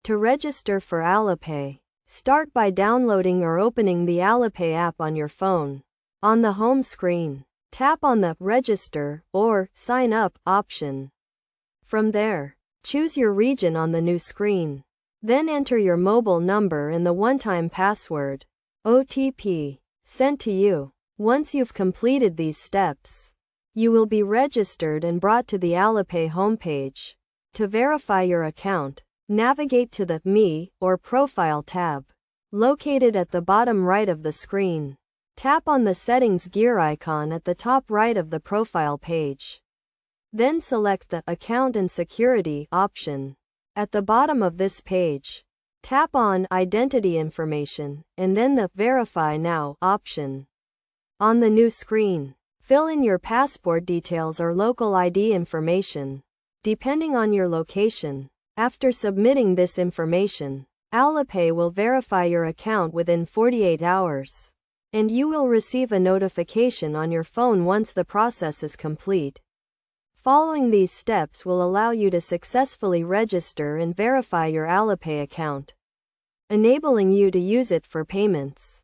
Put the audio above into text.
To register for Alipay, start by downloading or opening the Alipay app on your phone. On the home screen, tap on the Register or Sign Up option. From there, choose your region on the new screen. Then enter your mobile number and the one-time password (OTP) sent to you. Once you've completed these steps, you will be registered and brought to the Alipay homepage. To verify your account, navigate to the Me or Profile tab, located at the bottom right of the screen. Tap on the Settings gear icon at the top right of the profile page. Then select the Account and Security option. At the bottom of this page, tap on Identity Information and then the Verify Now option. On the new screen, fill in your passport details or local ID information, depending on your location. After submitting this information, Alipay will verify your account within 48 hours, and you will receive a notification on your phone once the process is complete. Following these steps will allow you to successfully register and verify your Alipay account, enabling you to use it for payments.